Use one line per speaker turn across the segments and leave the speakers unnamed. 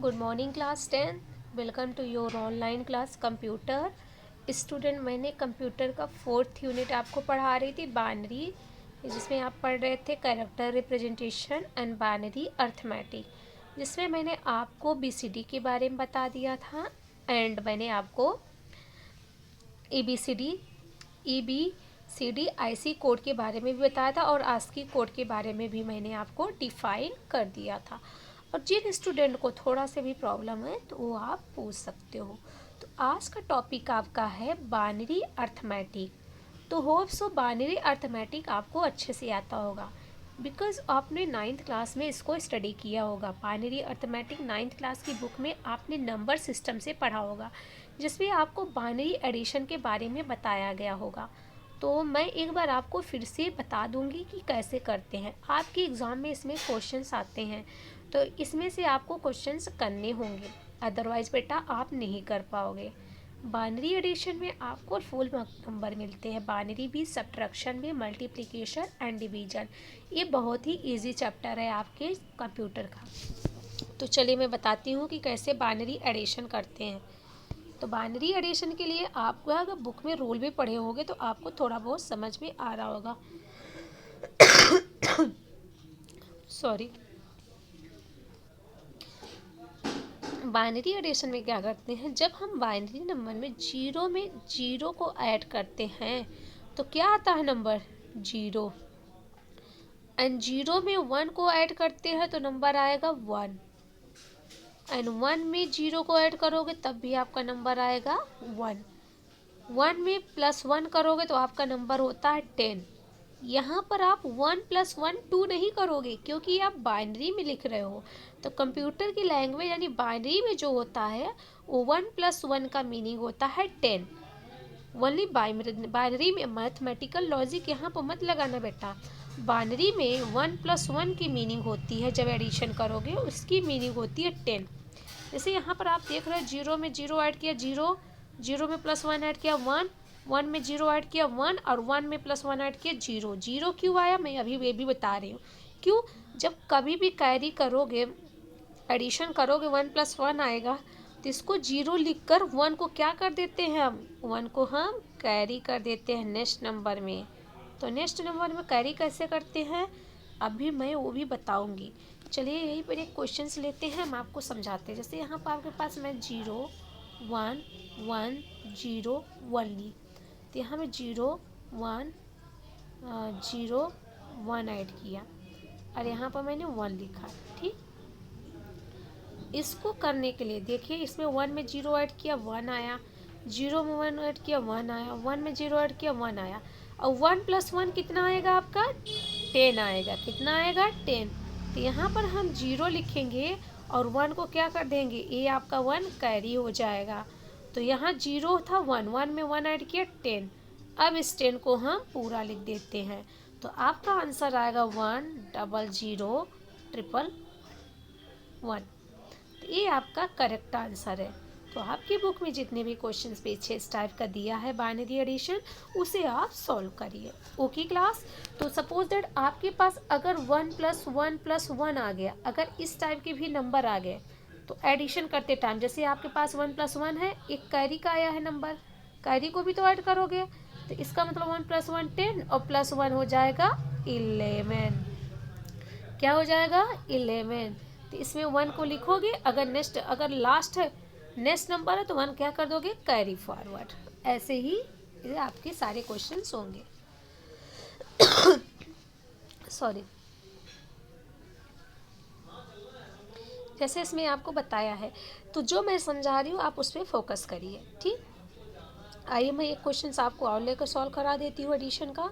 Good morning class 10। Welcome to your online class computer. Student, मैंने computer का 4th unit आपको पढ़ा रही थी, बाइनरी, जिसमें आप पढ़ रहे थे character representation and binary arithmetic, जिसमें मैंने आपको BCD के बारे में बता दिया था एंड मैंने आपको ABCD IC कोड के बारे में भी बताया था और ASCII कोड के बारे में भी मैंने आपको डिफाइन कर दिया था। और जिन स्टूडेंट को थोड़ा से भी प्रॉब्लम है तो वो आप पूछ सकते हो। तो आज का टॉपिक आपका है बाइनरी अर्थमेटिक। तो होप सो बाइनरी अर्थमेटिक आपको अच्छे से आता होगा, बिकॉज आपने 9th क्लास में इसको स्टडी किया होगा। बाइनरी अर्थमेटिक 9th क्लास की बुक में आपने नंबर सिस्टम से पढ़ा होगा, जिसमें आपको बाइनरी एडिशन के बारे में बताया गया होगा। तो मैं एक बार आपको फिर से बता दूंगी कि कैसे करते हैं। आपके एग्ज़ाम में इसमें क्वेश्चंस आते हैं, तो इसमें से आपको क्वेश्चंस करने होंगे, अदरवाइज़ बेटा आप नहीं कर पाओगे। बाइनरी एडिशन में आपको फुल नंबर मिलते हैं, बाइनरी भी, सब्ट्रैक्शन में, मल्टीप्लिकेशन एंड डिवीजन। ये बहुत ही इजी चैप्टर है आपके कंप्यूटर का। तो चलिए मैं बताती हूँ कि कैसे बाइनरी एडिशन करते हैं। तो बाइनरी एडिशन के लिए आपको अगर बुक में रूल भी पढ़े होंगे तो आपको थोड़ा बहुत समझ में आ रहा होगा। सॉरी। बाइनरी एडिशन में क्या करते हैं, जब हम बाइनरी नंबर में जीरो को ऐड करते हैं तो क्या आता है नंबर 0, एंड 0 में 1 को ऐड करते हैं तो नंबर आएगा 1, एंड 1 में 0 को ऐड करोगे तब भी आपका नंबर आएगा 1, 1 में +1 करोगे तो आपका नंबर होता है 10। यहाँ पर आप 1 + 1 2 नहीं करोगे, क्योंकि आप बाइनरी में लिख रहे हो। तो कंप्यूटर की लैंग्वेज यानी बाइनरी में जो होता है वो 1 + 1 का मीनिंग होता है 10। ओनली बाइनरी में मैथमेटिकल लॉजिक यहाँ पर मत लगाना बेटा। बाइनरी में 1 + 1 की मीनिंग होती है, जब एडिशन करोगे उसकी मीनिंग होती है 10। जैसे यहाँ पर आप देख रहे हो, 0 में 0 ऐड किया 0, 0 में +1 ऐड किया 1, 1 में 0 ऐड किया 1, और 1 में +1 ऐड किया 0। 0 क्यों आया मैं अभी ये भी बता रही हूँ। क्यों, जब कभी भी कैरी करोगे, एडिशन करोगे, 1 + 1 आएगा तो इसको 0 लिखकर 1 को क्या कर देते हैं, हम 1 को हम कैरी कर देते हैं नेक्स्ट नंबर में। तो नेक्स्ट नंबर में कैरी कैसे करते हैं अभी मैं वो भी बताऊंगी। चलिए यहीं पर एक क्वेश्चंस लेते हैं, हम आपको समझाते हैं। जैसे यहाँ पर आपके पास मैं 0 1 1 0 1 ली, तो यहाँ में 0 1 0 1 ऐड किया और यहाँ पर मैंने 1 लिखा। ठीक, इसको करने के लिए देखिए, इसमें 1 में 0 ऐड किया 1 आया, 0 में 1 ऐड किया 1 आया, 1 में 0 ऐड किया 1 आया, और 1 + 1 कितना आएगा आपका 10 आएगा। कितना आएगा 10। तो यहाँ पर हम 0 लिखेंगे और 1 को क्या कर देंगे, ये आपका 1 कैरी हो जाएगा। तो यहाँ 0 था 1, 1 में 1 ऐड किया 10। अब इस 10 को हम पूरा लिख देते हैं, तो आपका आंसर आएगा 1 0 0 1 1। ये आपका करेक्ट आंसर है। तो आपकी बुक में जितने भी क्वेश्चंस पीछे इस टाइप का दिया है बाइनरी एडिशन, उसे आप सॉल्व करिए। Okay class. तो सपोज दैट आपके पास अगर 1 + 1 + 1 आ गया, अगर इस टाइप के भी नंबर आ गए तो एडिशन करते टाइम, जैसे आपके पास 1 + 1 है, एक कैरी का आया है नंबर, कैरी को भी तो ऐड करोगे, तो इसका मतलब 1 + 1 10 और +1 हो जाएगा 11। क्या हो जाएगा 11। तो इसमें 1 को लिखोगे, अगर लास्ट है नेक्स्ट नंबर है तो 1 क्या कर दोगे, कैरी फॉरवर्ड। ऐसे ही ये आपके सारे क्वेश्चंस होंगे। सॉरी। जैसे इसमें आपको बताया है, तो जो मैं समझा रही हूँ आप उस पर फोकस करिए। ठीक, आइए मैं एक क्वेश्चन आपको और लेकर सॉल्व करा देती हूँ एडिशन का।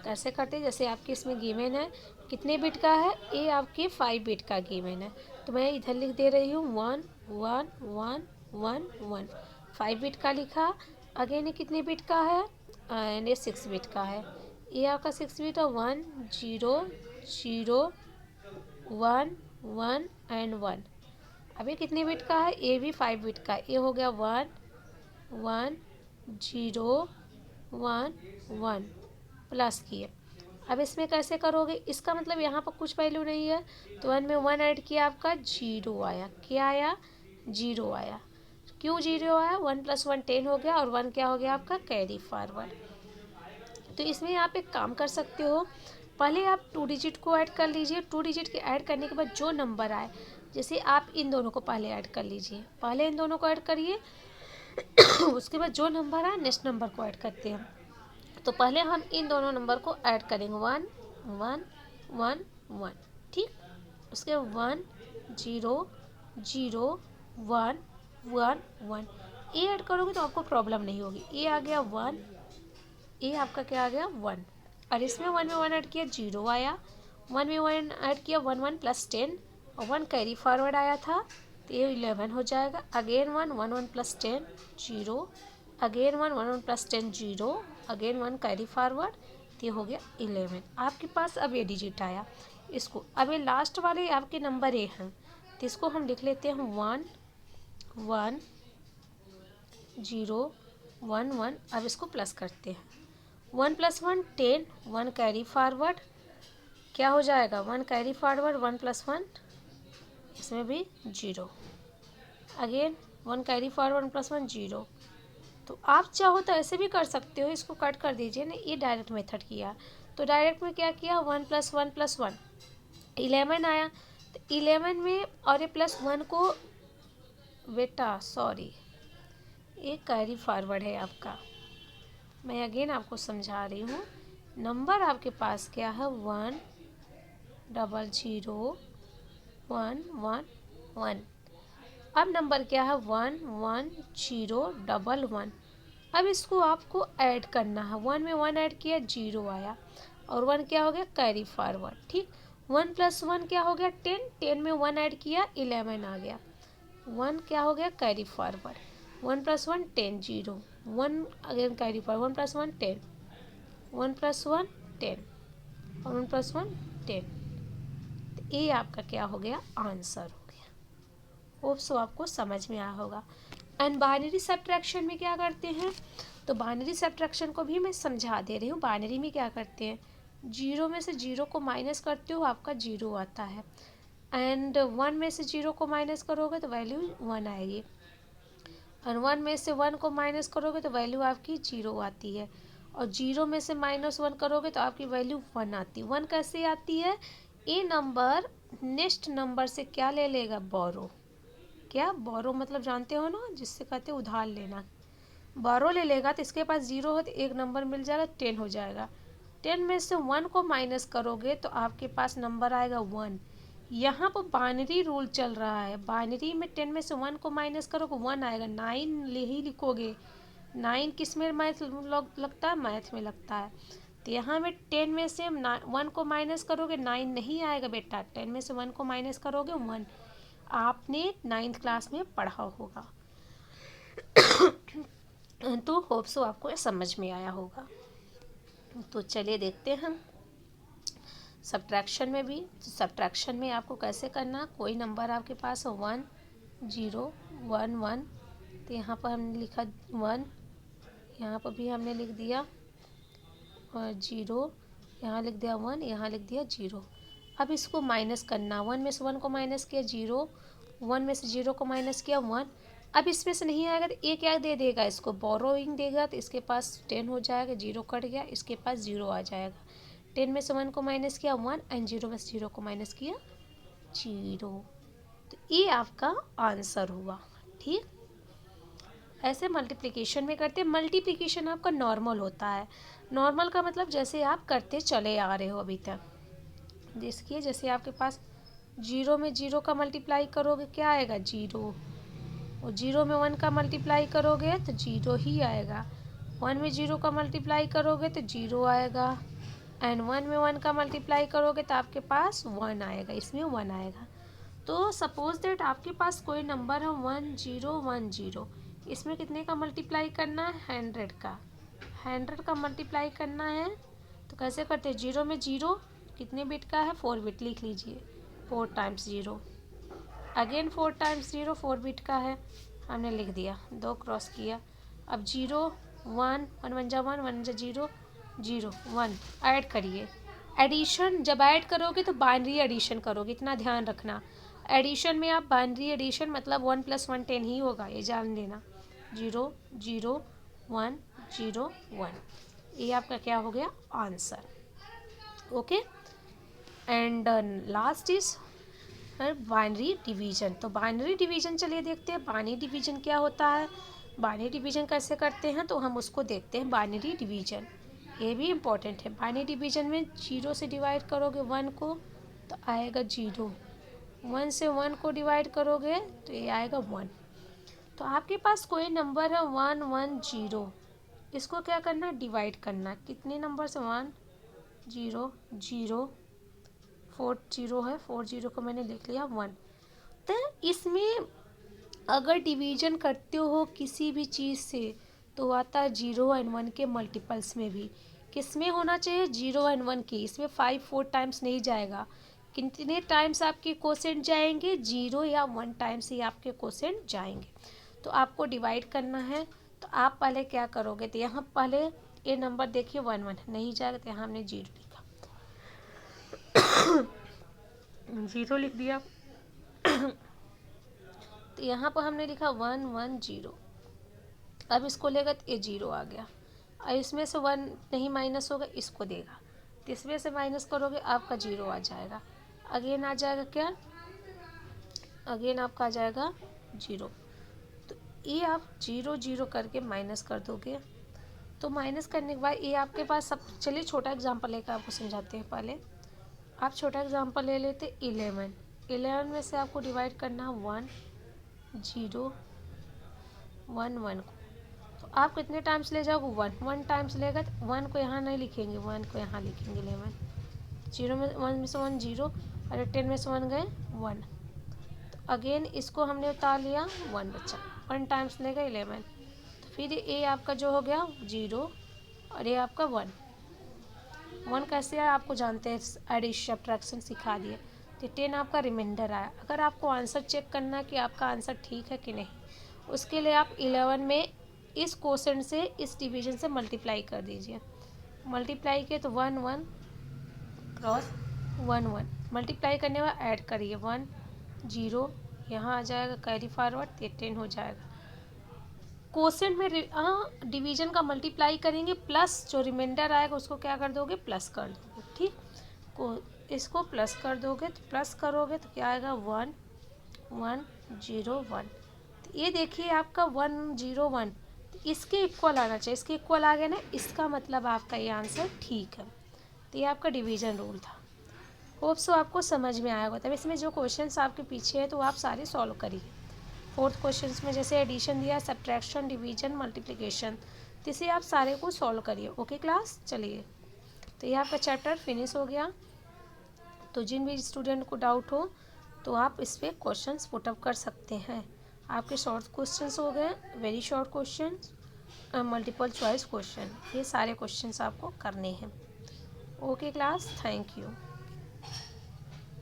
कैसे करते हैं, जैसे आपके इसमें गिवन है कितने बिट का है, ये आपके 5 बिट का गिवन है, तो मैं इधर लिख दे रही हूँ 1 1 1 1 1, 5 बिट का लिखा। अगेन ये कितने बिट का है, एंड ये 6 बिट का है, ये आपका 6 बिट है 1 0 0 1 1 एंड 1। अब ये कितने बिट का है, ये भी 5 बिट का, ये हो गया 1 1 0 1 1 प्लस किए। अब इसमें कैसे करोगे, इसका मतलब यहाँ पर कुछ वैल्यू नहीं है, तो 1 में 1 ऐड किया, आपका 0 आया। क्या आया, जीरो आया। क्यों जीरो आया? 1 + 1 10 हो गया और 1 क्या हो गया आपका? Carry forward. तो इसमें आप एक काम कर सकते हो, पहले आप 2 डिजिट को ऐड कर लीजिए। 2 डिजिट के ऐड करने के बाद जो नंबर आए, जैसे आप इन दोनों को पहले ऐड कर लीजिए, पहले इन दोनों को ऐड करिए उसके बाद जो नंबर आए नेक्स्ट नंबर को ऐड करते हैं। तो पहले हम इन दोनों नंबर को ऐड करेंगे 1 1 1 1, ठीक। उसके 1 0 0 1 1 1 ए ऐड करोगे तो आपको प्रॉब्लम नहीं होगी। ए आ गया 1, ए आपका क्या आ गया 1, और इसमें 1 में 1 ऐड किया 0 आया। 1 में 1 ऐड किया 1 1 + 10 और 1 कैरी फॉरवर्ड आया था तो ये 11 हो जाएगा। Again 1 1 1 + 10 0, again 1 1 1 + 10 0, again 1 carry forward तो ये हो गया 11। आपके पास अब ये डिजिट आया। इसको अब ये लास्ट वाले आपके नंबर ए हैं तो इसको हम लिख लेते हैं 1 1 0 1 1। अब इसको प्लस करते हैं। 1 + 1 10, 1 कैरी फॉरवर्ड क्या हो जाएगा? 1 कैरी फॉरवर्ड 1 + 1, इसमें भी 0, अगेन 1 कैरी फॉरवर्ड 1 + 1 0। तो आप चाहो तो ऐसे भी कर सकते हो, इसको कट कर दीजिए ना, ये डायरेक्ट मेथड किया। तो डायरेक्ट में क्या किया? 1 + 1 + 1 11 आया। तो 11 में और ये +1 को, बेटा सॉरी, ये कैरी फॉरवर्ड है आपका। मैं अगेन आपको समझा रही हूँ। नंबर आपके पास क्या है? 1 0 0 1 1 1। अब नंबर क्या है? 1 1 0 1 1। अब इसको आपको ऐड करना है। 1 में 1 ऐड किया 0 आया और 1 क्या हो गया? कैरी फॉरवर्ड, ठीक। 1 + 1 क्या हो गया? 10, 10 में 1 ऐड किया 11 आ गया। 1 क्या हो गया? Carry forward. 1 + 1 10 0, 1 again carry forward. 1 + 1 10, 1 + 1 10 और 1 + 1 10। तो ये आपका क्या हो गया? आंसर हो गया। होप सो आपको समझ में आया होगा। एंड बाइनरी सब्ट्रैक्शन में क्या करते हैं? तो बाइनरी सब्ट्रैक्शन को भी मैं समझा दे रही हूँ। बाइनरी में क्या करते हैं? 0 में से 0 को माइनस करते हो, आपका 0 आता है। एंड 1 में से 0 को माइनस करोगे तो वैल्यू 1 आएगी, और 1 में से 1 को माइनस करोगे तो वैल्यू आपकी 0 आती है, और 0 में से -1 करोगे तो आपकी वैल्यू 1 आती है। 1 कैसे आती है? ये नंबर नेक्स्ट नंबर से क्या ले लेगा? बोरो। क्या? बोरो मतलब जानते हो ना, जिससे कहते हैं उधार लेना। बोरो ले लेगा तो इसके पास 0 हो तो एक नंबर मिल जाएगा, 10 हो जाएगा। 10 में से 1 को माइनस करोगे तो आपके पास नंबर आएगा 1। यहाँ पर बाइनरी रूल चल रहा है। बाइनरी में 10 में से 1 को माइनस करोगे 1 आएगा। 9 ही लिखोगे। 9 किस में मैथ लगता है? मैथ में लगता है। तो यहाँ में 10 में से 1 को माइनस करोगे 9 नहीं आएगा बेटा। 10 में से 1 को माइनस करोगे 1। आपने 9th क्लास में पढ़ा होगा। तो होप सो आपको समझ में आया होगा। तो चलिए देखते हैं सब्ट्रैक्शन में भी। तो सब्ट्रैक्शन में आपको कैसे करना? कोई नंबर आपके पास 1 0 1 1, तो यहाँ पर हमने लिखा 1, यहाँ पर भी हमने लिख दिया, और 0 यहाँ लिख दिया, 1 यहाँ लिख दिया 0। अब इसको माइनस करना। 1 में से 1 को माइनस किया 0, 1 में से 0 को माइनस किया 1। अब इसमें से नहीं आएगा तो ये क्या दे देगा? इसको बोरोइंग देगा, तो इसके पास 10 हो जाएगा। 0 कट गया, इसके पास 0 आ जाएगा। 10 में से 1 को माइनस किया 1 एंड 0 में से 0 को माइनस किया 0। तो ये आपका आंसर हुआ, ठीक। ऐसे मल्टीप्लिकेशन में करते हैं। मल्टीप्लिकेशन आपका नॉर्मल होता है। नॉर्मल का मतलब जैसे आप करते चले आ रहे हो अभी तक। देखिए जैसे आपके पास 0 में 0 का मल्टीप्लाई करोगे क्या आएगा? 0। और 0 में 1 का मल्टीप्लाई करोगे तो 0 ही आएगा। 1 में 0 का मल्टीप्लाई करोगे तो 0 आएगा, एंड 1 में 1 का मल्टीप्लाई करोगे तो आपके पास 1 आएगा, इसमें 1 आएगा। तो सपोज दैट आपके पास कोई नंबर है 1 0 1 0, इसमें कितने का मल्टीप्लाई करना है? 100 का। 100 का मल्टीप्लाई करना है तो कैसे करते हैं? 0 में 0 कितने बिट का है? 4 बिट, लिख लीजिए। 4 टाइम्स 0, अगेन 4 टाइम्स 0 4 बिट का है, हमने लिख दिया, 2 क्रॉस किया। अब 0 1 1 1 जा 1 1 जा 0 0 1 ऐड करिए। एडिशन जब ऐड करोगे तो बाइनरी एडिशन करोगे, इतना ध्यान रखना। एडिशन में आप बाइनरी एडिशन मतलब 1 + 1 10 ही होगा, ये जान लेना। 0 0 1 0 1, ये आपका क्या हो गया answer. Okay, and last is binary division. तो बाइनरी डिवीजन चलिए देखते हैं बाइनरी डिवीजन क्या होता है, बाइनरी डिवीजन कैसे करते हैं, तो हम उसको देखते हैं। बाइनरी डिवीजन ये भी इम्पोर्टेंट है। बाइनरी डिवीजन में 0 से डिवाइड करोगे 1 को तो आएगा 0, 1 से 1 को डिवाइड करोगे तो ये आएगा 1। तो आपके पास कोई नंबर है 1 1 0, इसको क्या करना है डिवाइड करना। कितने नंबर से 1 0 0 4 0 है, 4 0 को मैंने लिख लिया 1। तो इसमें अगर डिवीजन करते हो किसी भी चीज़ से तो आता है 0 एंड 1 के मल्टीपल्स में भी। किस में होना चाहिए 0 एंड 1 की, इसमें 5 4 टाइम्स नहीं जाएगा। कितने टाइम्स आपके कोसेंट जाएंगे 0 या 1 टाइम्स ही आपके कोसेंट जाएंगे। तो आपको डिवाइड करना है, तो आप पहले क्या करोगे, तो यहाँ पहले ये नंबर देखिए 1 1 नहीं जाएगा तो यहाँ हमने 0 लिखा 0 लिख दिया। तो यहाँ पर हमने लिखा 1 1 0। अब इसको लेगा तो ये 0 आ गया, और इसमें से 1 नहीं माइनस होगा, इसको देगा तो इसमें से माइनस करोगे आपका 0 आ जाएगा। अगेन आ जाएगा क्या, अगेन आपका आ जाएगा 0। तो ये आप 0 0 करके माइनस कर दोगे। तो माइनस करने के बाद ये आपके पास सब, चलिए छोटा एग्जांपल लेकर आपको समझाते हैं। पहले आप छोटा एग्जांपल ले लेते 11। 11 में से आपको डिवाइड करना 1 0 1 1 को, तो आप कितने टाइम्स ले जाओगे 1 1 टाइम्स लेगा। तो 1 को यहाँ नहीं लिखेंगे, 1 को यहाँ लिखेंगे 11। 0 में 1 में से 1 0 और 10 में से 1 गए 1। तो अगेन इसको हमने उतार लिया 1 बचा, 1 टाइम्स लेगा 11। तो फिर ये आपका जो हो गया 0 और ये आपका 1। 1 कैसे है आपको जानते हैं, एडिशन सब्ट्रैक्शन सिखा दिए। तो 10 आपका रिमाइंडर आया। अगर आपको आंसर चेक करना है कि आपका आंसर ठीक है कि नहीं, उसके लिए आप 11 में इस क्वोशेंट से इस डिवीजन से मल्टीप्लाई कर दीजिए। मल्टीप्लाई किए तो 1 1 क्रॉस 1 1, मल्टीप्लाई करने के बाद ऐड करिए 1 0, यहाँ आ जाएगा कैरी फॉरवर्ड, तो 10 हो जाएगा। क्वोशेंट में डिवीजन का मल्टीप्लाई करेंगे, प्लस जो रिमाइंडर आएगा उसको क्या कर दोगे प्लस कर दोगे। ठीक को इसको प्लस कर दोगे, तो प्लस करोगे तो क्या आएगा 1 1 0 1। तो ये देखिए आपका 1 0 1, तो इसके इक्वल आना चाहिए, इसके इक्वल आ गया ना, इसका मतलब आपका ये आंसर ठीक है। तो ये आपका डिवीजन रूल था। होप सो आपको समझ में आया होगा। तब इसमें जो क्वेश्चंस आपके पीछे है तो आप सारे सॉल्व करिए। 4th क्वेश्चंस में जैसे एडिशन दिया, सब्ट्रैक्शन, डिवीजन, मल्टीप्लिकेशन, तो इसे आप सारे को सॉल्व करिए। ओके क्लास, चलिए तो ये आपका चैप्टर फिनिश हो गया। तो जिन भी स्टूडेंट को डाउट हो तो आप इस पर क्वेश्चंस पुटअप कर सकते हैं। आपके शॉर्ट क्वेश्चंस हो गए, very short question, multiple choice question, ये सारे क्वेश्चंस आपको करने हैं। Okay class, thank you.